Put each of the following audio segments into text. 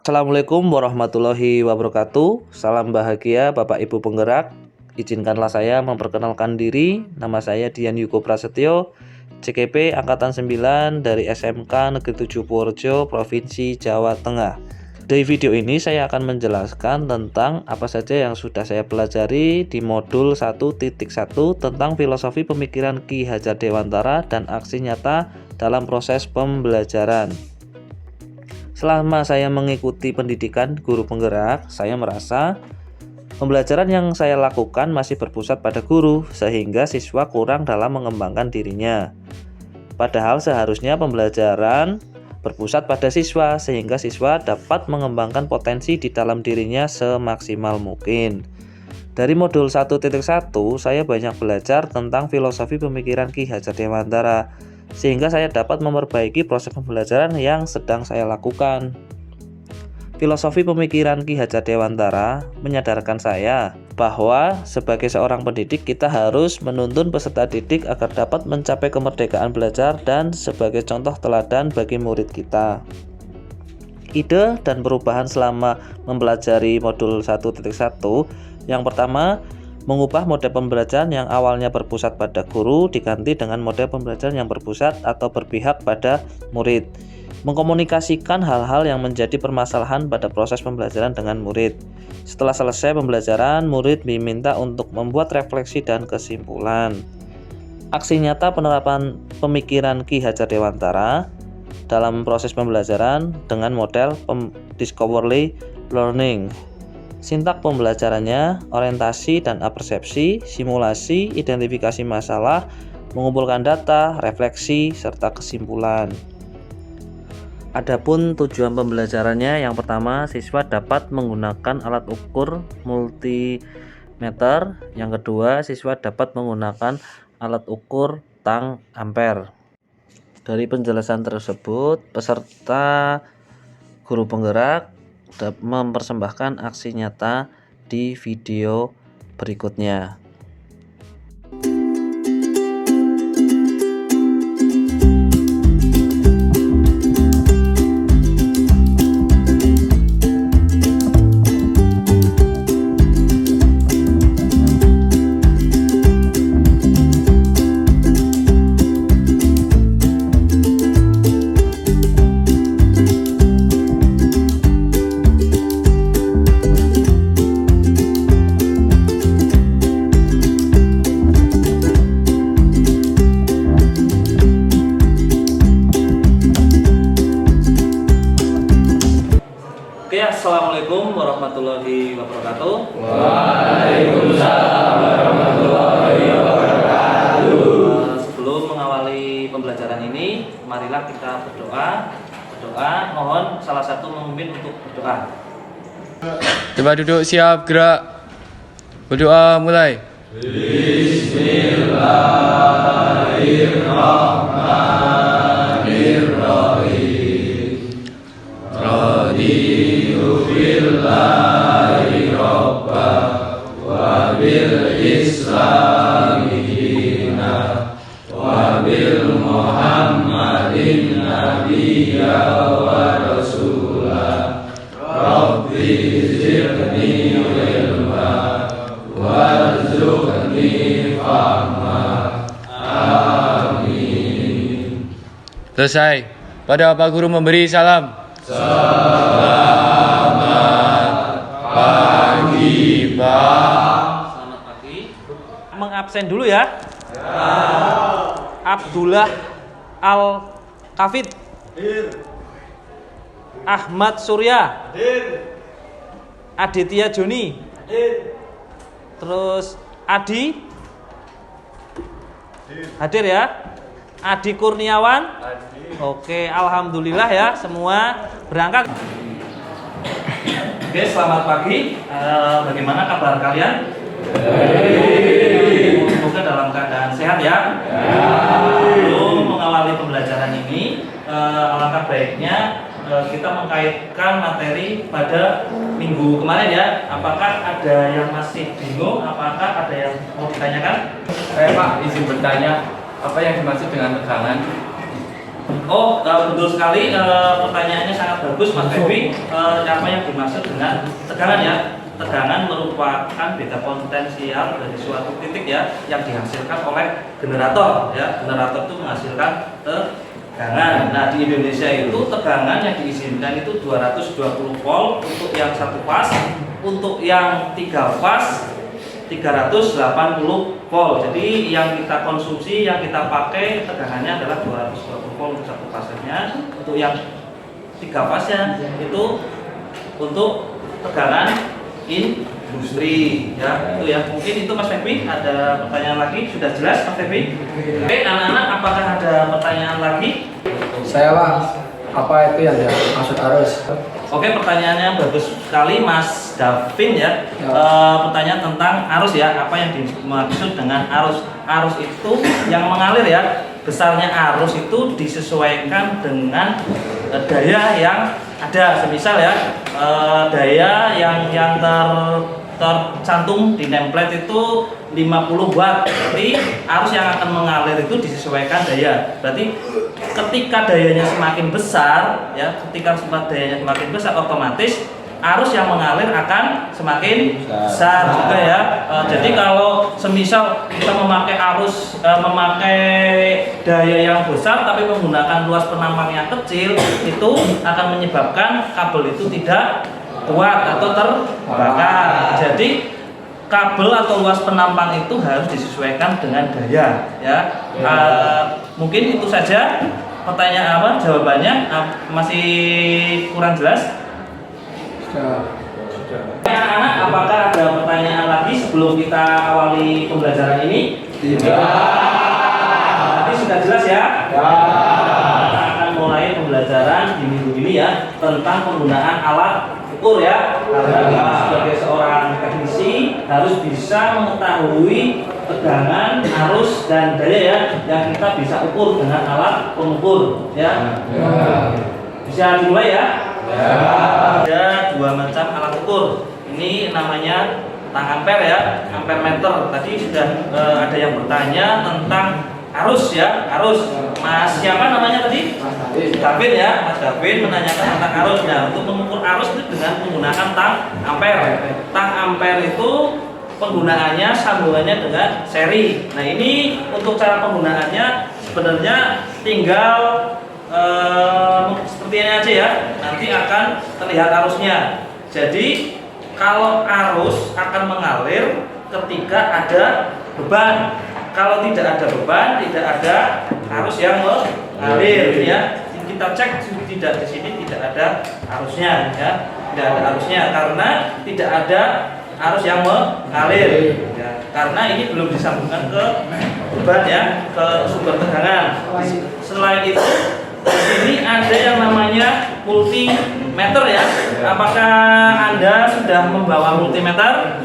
Assalamualaikum warahmatullahi wabarakatuh. Salam bahagia Bapak Ibu penggerak. Izinkanlah saya memperkenalkan diri. Nama saya Dian Yuko Prasetyo, CKP Angkatan 9 dari SMK Negeri 7 Purworejo, Provinsi Jawa Tengah. Di video ini saya akan menjelaskan tentang apa saja yang sudah saya pelajari di modul 1.1 tentang filosofi pemikiran Ki Hajar Dewantara dan aksi nyata dalam proses pembelajaran. Selama saya mengikuti pendidikan guru penggerak, saya merasa pembelajaran yang saya lakukan masih berpusat pada guru, sehingga siswa kurang dalam mengembangkan dirinya. Padahal seharusnya pembelajaran berpusat pada siswa, sehingga siswa dapat mengembangkan potensi di dalam dirinya semaksimal mungkin. Dari modul 1.1, saya banyak belajar tentang filosofi pemikiran Ki Hajar Dewantara, sehingga saya dapat memperbaiki proses pembelajaran yang sedang saya lakukan. Filosofi pemikiran Ki Hajar Dewantara menyadarkan saya bahwa sebagai seorang pendidik kita harus menuntun peserta didik agar dapat mencapai kemerdekaan belajar dan sebagai contoh teladan bagi murid kita. Ide dan perubahan selama mempelajari modul 1.1, yang pertama, mengubah model pembelajaran yang awalnya berpusat pada guru diganti dengan model pembelajaran yang berpusat atau berpihak pada murid. Mengkomunikasikan hal-hal yang menjadi permasalahan pada proses pembelajaran dengan murid. Setelah selesai pembelajaran, murid diminta untuk membuat refleksi dan kesimpulan. Aksi nyata penerapan pemikiran Ki Hajar Dewantara dalam proses pembelajaran dengan model discovery learning. Sintak pembelajarannya, orientasi dan persepsi, simulasi, identifikasi masalah, mengumpulkan data, refleksi, serta kesimpulan. Adapun tujuan pembelajarannya, yang pertama, siswa dapat menggunakan alat ukur multimeter. Yang kedua, siswa dapat menggunakan alat ukur tang ampere. Dari penjelasan tersebut, peserta guru penggerak mempersembahkan aksi nyata di video berikutnya. Assalamualaikum warahmatullahi wabarakatuh. Waalaikumsalam warahmatullahi wabarakatuh. Sebelum mengawali pembelajaran ini, marilah kita berdoa. Mohon salah satu memimpin untuk berdoa. Coba duduk, siap, gerak. Berdoa mulai. Bismillahirrahmanirrahim. Raditu billahi robba wa bil islami dina wa bil muhammadin nabiyya wa rasulah. Rabbi zidni ilma warzuqni fahma. Amin. Selesai. Pada Pak Guru memberi salam. Selamat pagi, Pak. Selamat pagi. Mengabsen dulu ya. Abdullah Al-Kafid. Ahmad Surya. Aditya Joni. Terus Adi. Hadir ya. Adi Kurniawan. Oke, alhamdulillah ya, semua berangkat. Oke, selamat pagi. Bagaimana kabar kalian? Semoga dalam keadaan sehat ya. Sebelum mengawali pembelajaran ini, alangkah baiknya kita mengkaitkan materi pada minggu kemarin ya. Apakah ada yang masih bingung? Apakah ada yang mau ditanyakan? Saya Pak izin bertanya, apa yang dimaksud dengan tegangan? Betul sekali. Pertanyaannya sangat bagus, Mas Febi. Apa yang dimaksud dengan tegangan ya? Tegangan merupakan beda potensial dari suatu titik ya, yang dihasilkan oleh generator ya. Generator itu menghasilkan tegangan. Nah, di Indonesia itu tegangan yang diizinkan itu 220 volt untuk yang satu fas, untuk yang 3 fas 380 volt. Jadi yang kita konsumsi, yang kita pakai tegangannya adalah 220 volt untuk satu fasenya. Untuk yang 3 fasnya itu untuk tegangan industri ya. Itu ya. Mungkin itu Mas Febi. Ada pertanyaan lagi? Sudah jelas Mas Febi? Oke, anak-anak, apakah ada pertanyaan lagi? Saya Mas, apa itu yang dimaksud arus? Oke, pertanyaannya bagus sekali Mas Davin ya. Pertanyaan tentang arus ya. Apa yang dimaksud dengan arus? Arus itu yang mengalir ya. Besarnya arus itu disesuaikan dengan daya yang ada. Semisal ya, daya yang tercantum di template itu 50 watt. Berarti arus yang akan mengalir itu disesuaikan daya. Berarti ketika dayanya semakin besar ya, otomatis arus yang mengalir akan semakin besar juga ya. Jadi kalau semisal kita memakai daya yang besar tapi menggunakan luas penampang yang kecil, itu akan menyebabkan kabel itu tidak kuat atau terbakar. Jadi kabel atau luas penampang itu harus disesuaikan dengan daya ya. Mungkin itu saja pertanyaan jawabannya. Masih kurang jelas? Anak-anak, apakah ada pertanyaan lagi sebelum kita awali pembelajaran ini? Tadi sudah jelas ya? Kita akan mulai pembelajaran di minggu ini ya, tentang penggunaan alat ukur ya. Karena kita sebagai seorang teknisi harus bisa mengetahui tegangan, arus, dan daya ya, yang kita bisa ukur dengan alat pengukur ya. Bisa dimulai ya? Ada 2 macam alat ukur. Ini namanya tang ampere ya, ampere meter. Tadi sudah ada yang bertanya tentang arus ya, arus. Mas siapa namanya tadi? Davin ya, Mas Davin menanyakan tentang arus. Nah, untuk mengukur arus itu dengan menggunakan tang ampere. Tang ampere itu penggunaannya sambungannya dengan seri. Nah, ini untuk cara penggunaannya sebenarnya tinggal seperti ini aja ya. Nanti akan terlihat arusnya. Jadi kalau arus akan mengalir ketika ada beban. Kalau tidak ada beban, tidak ada arus yang mengalir ya. Kita cek tidak di sini tidak ada arusnya ya. Tidak ada arusnya karena tidak ada arus yang mengalir ya. Karena ini belum disambungkan ke beban ya, ke sumber tegangan. Selain itu di sini ada yang namanya multimeter ya. Apakah Anda sudah membawa multimeter?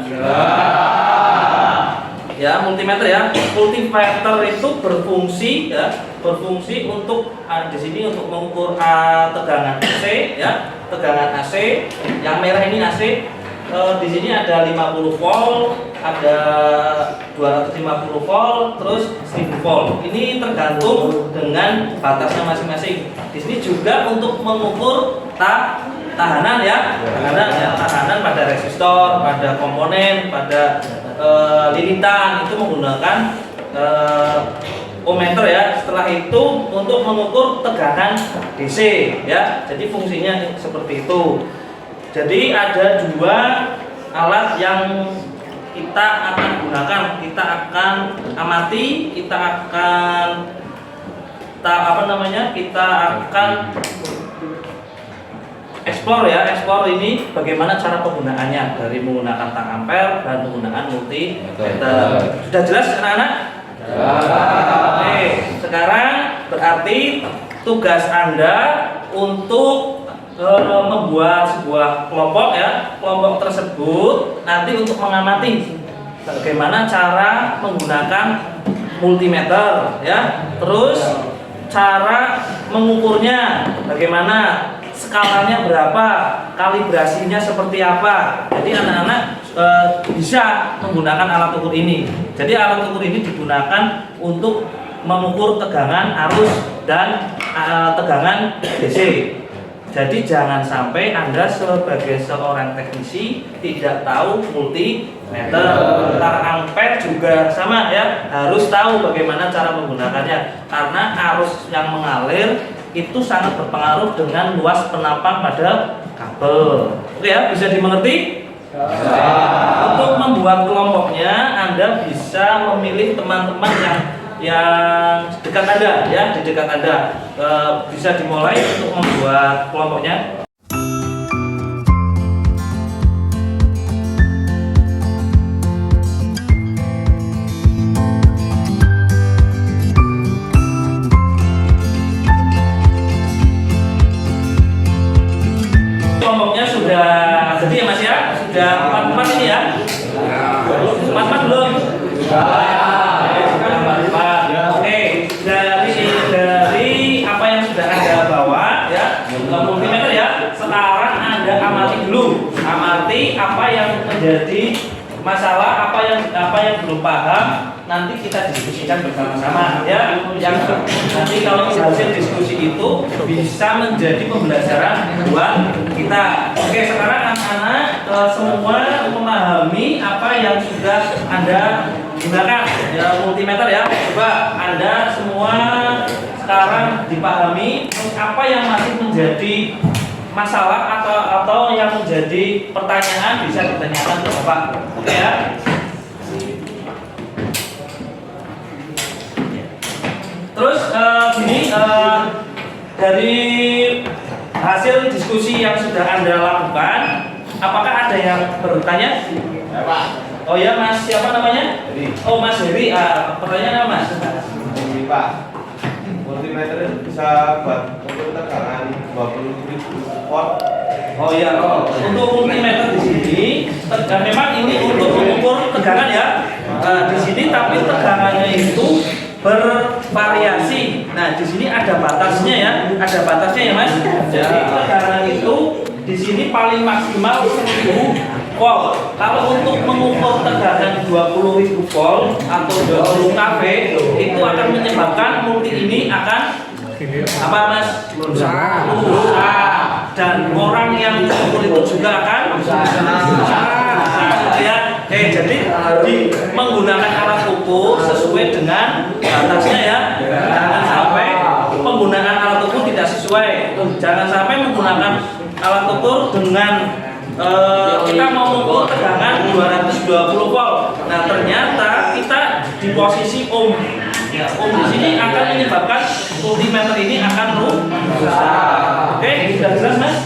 Ya, multimeter ya. Multimeter itu berfungsi untuk di sini untuk mengukur tegangan AC ya, tegangan AC. Yang merah ini AC. Di sini ada 50 volt, ada 250 volt, terus 1000 volt. Ini tergantung dengan batasnya masing-masing. Di sini juga untuk mengukur tahanan ya, tahanan pada resistor, pada komponen, pada linitan itu menggunakan ohmmeter ya. Setelah itu untuk mengukur tegangan DC ya. Jadi fungsinya seperti itu. Jadi ada 2 alat yang kita akan gunakan, kita akan amati, kita akan explore ya, explore ini bagaimana cara penggunaannya dari menggunakan tang ampere dan penggunaan multimeter. Sudah jelas anak-anak? Oke, sekarang berarti tugas Anda untuk membuat sebuah kelompok ya. Kelompok tersebut nanti untuk mengamati bagaimana cara menggunakan multimeter ya. Terus cara mengukurnya bagaimana, skalanya berapa, kalibrasinya seperti apa. Jadi anak-anak bisa menggunakan alat ukur ini. Jadi alat ukur ini digunakan untuk mengukur tegangan arus dan tegangan DC. Jadi jangan sampai Anda sebagai seorang teknisi tidak tahu multimeter. Tar ampere juga sama ya, harus tahu bagaimana cara menggunakannya. Karena arus yang mengalir itu sangat berpengaruh dengan luas penampang pada kabel. Oke ya, bisa dimengerti? Untuk membuat kelompoknya Anda bisa memilih teman-teman yang dekat Anda ya, di dekat Anda bisa dimulai untuk membuat kelompoknya. Kelompoknya sudah jadi ya Mas ya, sudah 4 ini ya. 4 belum? Oke, dari apa yang sudah Anda bawa ya, multimeter ya. Sekarang Anda amati dulu, amati apa yang menjadi masalah, apa yang belum paham. Nanti kita diskusikan bersama-sama ya. Yang nanti kalau hasil diskusi itu bisa menjadi pembelajaran buat kita. Oke, sekarang anak-anak semua memahami apa yang sudah Anda gunakan ya, multimeter ya. Coba Anda semua sekarang dipahami apa yang masih menjadi masalah atau yang menjadi pertanyaan bisa ditanyakan ke Bapak. Oke ya. Terus dari hasil diskusi yang sudah Anda lakukan, apakah ada yang bertanya? Ya, Pak. Oh ya Mas, siapa namanya? Heri. Oh Mas Heri, pertanyaan apa Mas? Ini Pak, multimeter itu bisa buat untuk tegangan 20.000 volt. Oh iya, untuk multimeter di sini, memang ini untuk mengukur tegangan ya. Di sini tapi tegangannya itu bervariasi. Nah, di sini ada batasnya ya, ada batasnya ya Mas. Jadi tegangan itu di sini paling maksimal 1000 volt. Kalau untuk mengukur tegangan 20.000 volt atau 20 kV itu akan menyebabkan multi ini akan apa Mas? Rusak. Dan orang yang mengukur itu juga akan rusak. Ya. Jadi menggunakan alat ukur sesuai dengan batasnya ya. Jangan sampai penggunaan alat ukur tidak sesuai. Jangan sampai menggunakan alat ukur dengan kita mau mengukur tegangan 220 volt. Nah, ternyata kita di posisi ohm. Ya, ohm di sini akan menyebabkan multimeter ini akan rusak. Oke, sudah jelas Mas?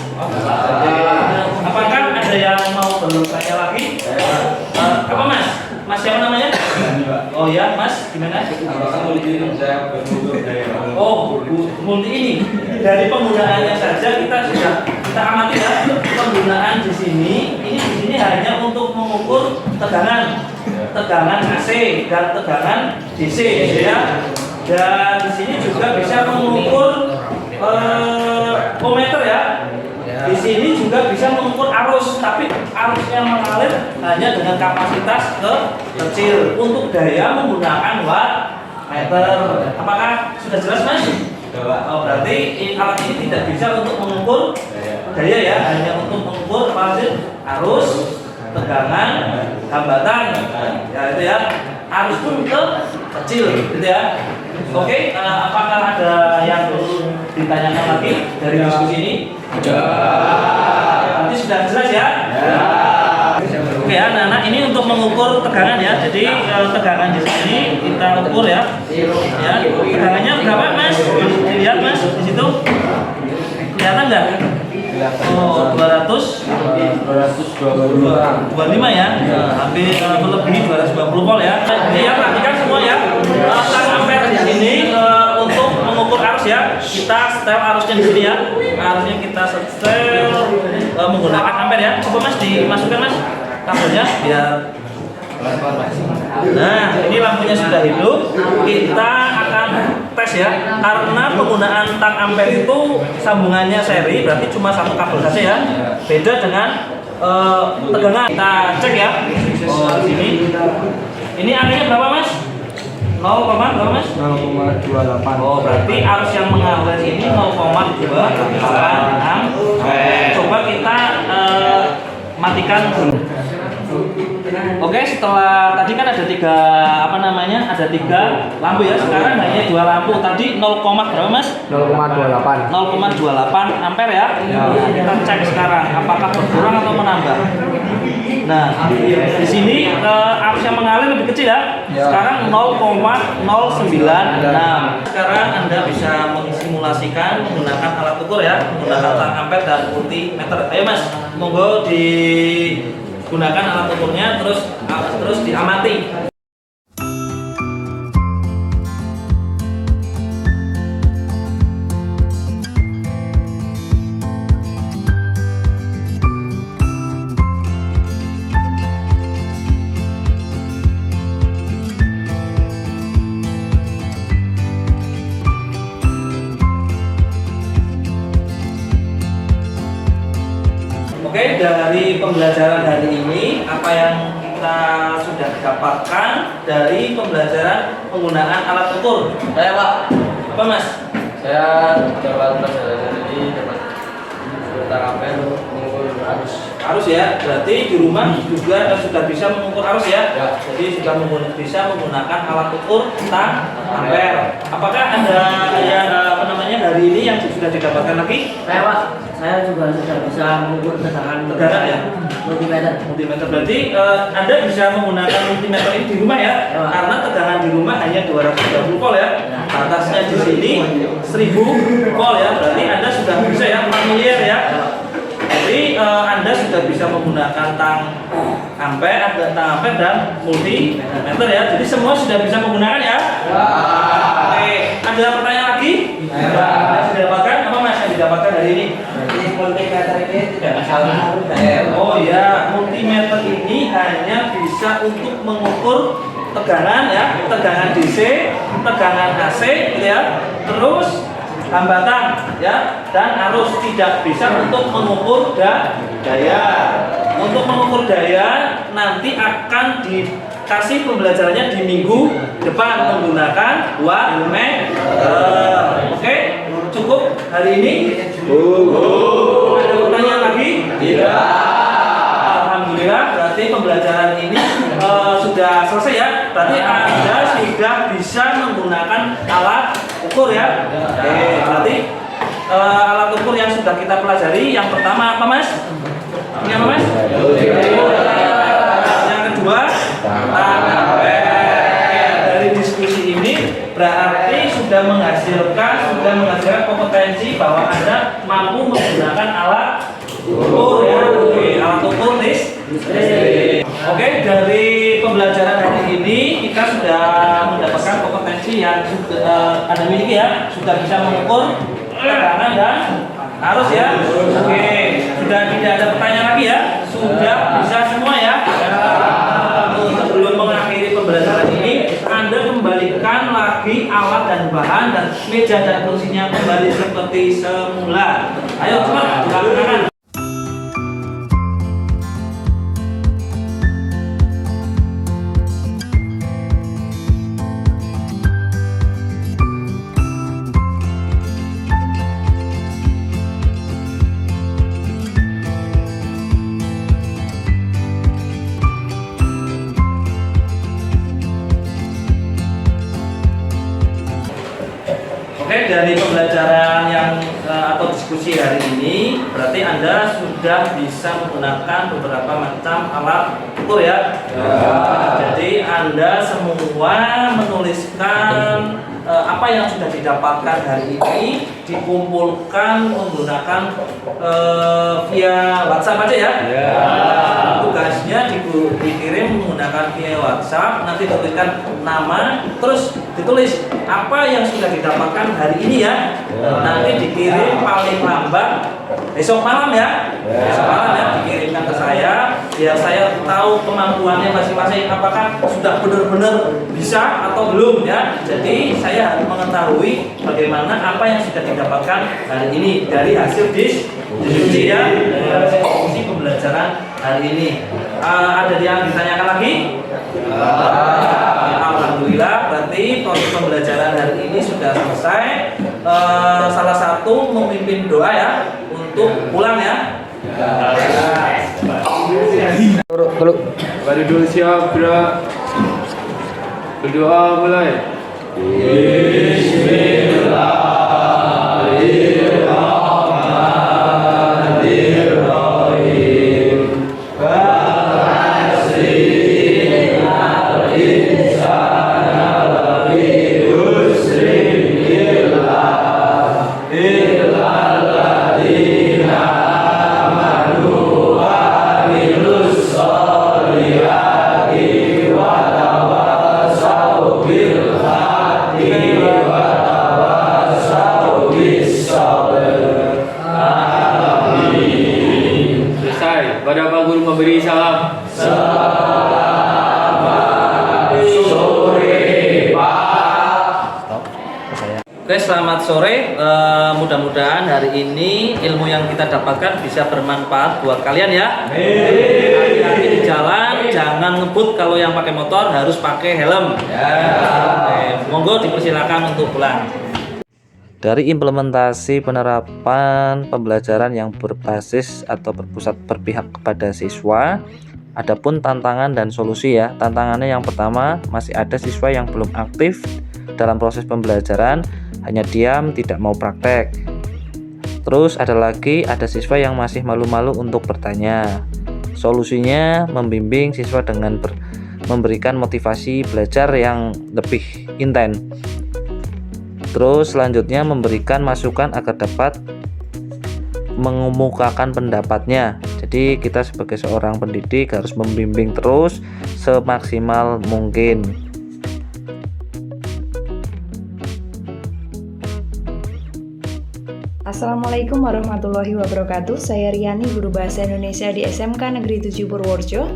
Apakah ada yang mau bertanya lagi? Apa Mas? Mas siapa namanya? Oh ya, Mas, gimana? Oh, multi ini dari penggunaannya saja kita amati ya. Penggunaan di sini hanya untuk mengukur tegangan AC dan tegangan DC ya. Dan di sini juga bisa mengukur ohmmeter ya. Di sini juga bisa mengukur arus, tapi arus yang mengalir hanya dengan kapasitas kecil. Untuk daya menggunakan wattmeter. Apakah sudah jelas Mas? Oh, berarti alat ini tidak bisa untuk mengukur daya ya, hanya untuk mengukur arus, tegangan, hambatan. Ya itu ya. Arus pun kecil, gitu ya. Oke, apakah ada yang perlu ditanyakan lagi dari diskusi ini? Nanti sudah jelas ya? Oke ya, anak-anak, ini untuk mengukur tegangan ya. Jadi tegangan di sini kita ukur ya. Ya, tegangannya berapa Mas? Lihat Mas di situ. Kelihatan nggak? Oh, 225 ya. Hampir melebihi 220 volt ya. Jadi ya, perhatikan semua ya. Tang ampere di sini untuk mengukur arus ya. Kita setel arusnya di sini ya. Arusnya kita setel menggunakan ampere ya. Coba Mas dimasukkan Mas kabelnya biar. Nah, ini lampunya sudah hidup. Kita akan tes ya. Karena penggunaan tang ampere itu sambungannya seri, berarti cuma satu kabel saja ya. Beda dengan tegangan. Kita cek ya. Oh, di sini. Ini arenya berapa Mas? berapa Mas? 0,28. Oh, berarti arus yang mengalir ini 0,28 ampere. Coba kita matikan dulu. Oke, setelah tadi kan ada ada tiga lampu ya. Sekarang hanya 2 lampu. Tadi 0, berapa Mas? 0,28. 0,28 ampere ya. Kita cek sekarang apakah berkurang atau menambah. Nah, di sini arus yang mengalir lebih kecil ya. Sekarang 0,096. Sekarang Anda bisa mensimulasikan menggunakan alat ukur ya, menggunakan tang ampere dan multimeter. Ayo Mas, monggo digunakan alat ukurnya terus diamati. Oke, dari pembelajaran hari ini, apa yang kita sudah dapatkan dari pembelajaran penggunaan alat ukur? Saya Pak. Apa Mas? Saya dapat pelajaran ini dapat tang ampere mengukur arus. Arus ya, berarti di rumah juga sudah bisa mengukur arus ya? Ya. Jadi sudah bisa menggunakan alat ukur tang ampere. Apakah ada hari ini yang sudah didapatkan lagi? Saya Pak, saya juga sudah bisa mengukur tegangan ya? multimeter. Multimeter berarti Anda bisa menggunakan multimeter ini di rumah ya? Ya, Pak. Karena tegangan di rumah hanya 230 volt ya. Atasnya di sini 1000 volt ya. Berarti Anda sudah bisa ya 4 miliar ya. Jadi Anda sudah bisa menggunakan tang ampere dan multimeter ya. Jadi semua sudah bisa menggunakan ya. Oke, ada pertanyaan lagi? Yang didapatkan apa Mas yang didapatkan hari ini? Multimeter ini tidak masalah. Oh ya, multimeter ini hanya bisa untuk mengukur tegangan ya, tegangan DC, tegangan AC gitu ya. Terus hambatan ya dan arus, tidak bisa untuk mengukur daya. Untuk mengukur daya nanti akan dikasih pembelajarannya di minggu depan menggunakan wattmeter. Oke, cukup hari ini. Ada pertanyaan lagi? Tidak. Alhamdulillah, berarti pembelajaran ini sudah selesai ya. Berarti Anda sudah bisa menggunakan alat ukur ya. Oke, berarti alat ukur yang sudah kita pelajari yang pertama apa Mas? Ini apa Mas? Yang kedua, tang ampere. Dari diskusi ini berarti sudah menghasilkan kompetensi bahwa Anda mampu menggunakan alat ukur ya. Oke, alat ukur listrik. Oke, dari pembelajaran hari ini kita sudah mendapatkan kompetensi yang Anda miliki ya, sudah bisa mengukur tegangan dan arus ya. Oke, sudah tidak ada pertanyaan lagi ya, sudah bisa semua ya. Sebelum mengakhiri pembelajaran ini, Anda kembalikan lagi alat dan bahan dan meja dan kursinya kembali seperti semula. Ayo cepat lakukan. Oke, dari pembelajaran yang atau diskusi hari ini, berarti Anda sudah bisa menggunakan beberapa macam alat ukur ya. Jadi Anda semua menuliskan apa yang sudah didapatkan hari ini, dikumpulkan menggunakan via WhatsApp aja ya. Tugasnya dikirim menggunakan via WhatsApp, nanti tuliskan nama, terus ditulis apa yang sudah didapatkan hari ini ya. Nanti dikirim paling lambat besok malam ya. Besok malam ya dikirimkan ke saya, biar saya tahu kemampuannya masing-masing, apakah sudah benar-benar bisa atau belum ya. Jadi saya harus mengetahui bagaimana apa yang sudah didapatkan hari ini dari hasil diskusi ya, dari hasil diskusi pembelajaran hari ini. Ada yang ditanyakan lagi? Alhamdulillah, berarti pembelajaran hari ini sudah selesai. Salah satu memimpin doa ya untuk pulang ya. Pada dulu siap, gerak. Berdoa mulai. Selesai. Pada Pak Guru memberi salam. Oke, selamat sore. Mudah-mudahan hari ini ilmu yang kita dapatkan bisa bermanfaat buat kalian ya. Hati-hati di jalan, jangan ngebut. Kalau yang pakai motor harus pakai helm. Oke, monggo dipersilakan untuk pulang. Dari implementasi penerapan pembelajaran yang berbasis atau berpusat berpihak kepada siswa, adapun tantangan dan solusi ya. Tantangannya yang pertama, masih ada siswa yang belum aktif dalam proses pembelajaran, hanya diam, tidak mau praktek. Terus ada siswa yang masih malu-malu untuk bertanya. Solusinya membimbing siswa dengan memberikan motivasi belajar yang lebih intens. Terus selanjutnya memberikan masukan agar dapat mengemukakan pendapatnya. Jadi kita sebagai seorang pendidik harus membimbing terus semaksimal mungkin. Assalamualaikum warahmatullahi wabarakatuh. Saya Riani, guru bahasa Indonesia di SMK Negeri 7 Purworejo.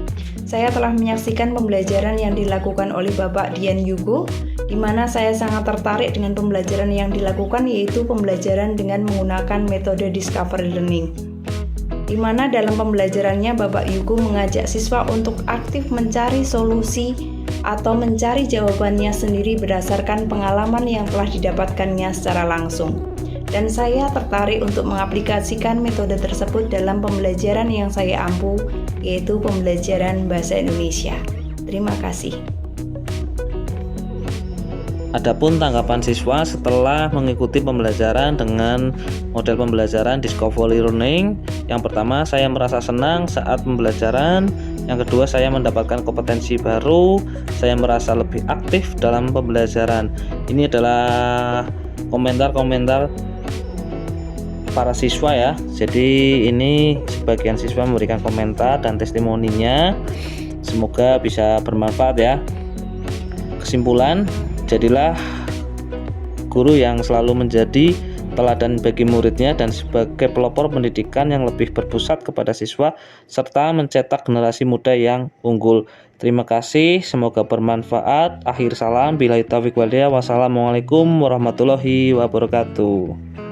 Saya telah menyaksikan pembelajaran yang dilakukan oleh Bapak Dian Yugo, di mana saya sangat tertarik dengan pembelajaran yang dilakukan, yaitu pembelajaran dengan menggunakan metode discovery learning. Di mana dalam pembelajarannya Bapak Yugo mengajak siswa untuk aktif mencari solusi atau mencari jawabannya sendiri berdasarkan pengalaman yang telah didapatkannya secara langsung. Dan saya tertarik untuk mengaplikasikan metode tersebut dalam pembelajaran yang saya ampu, yaitu pembelajaran bahasa Indonesia. Terima kasih. Adapun tanggapan siswa setelah mengikuti pembelajaran dengan model pembelajaran discovery learning, yang pertama saya merasa senang saat pembelajaran, yang kedua saya mendapatkan kompetensi baru, saya merasa lebih aktif dalam pembelajaran. Ini adalah komentar-komentar para siswa ya. Jadi ini sebagian siswa memberikan komentar dan testimoninya, semoga bisa bermanfaat ya. Kesimpulan, jadilah guru yang selalu menjadi teladan bagi muridnya dan sebagai pelopor pendidikan yang lebih berpusat kepada siswa serta mencetak generasi muda yang unggul. Terima kasih, semoga bermanfaat. Akhir salam, billahi taufiq wal hidayah. Wassalamualaikum warahmatullahi wabarakatuh.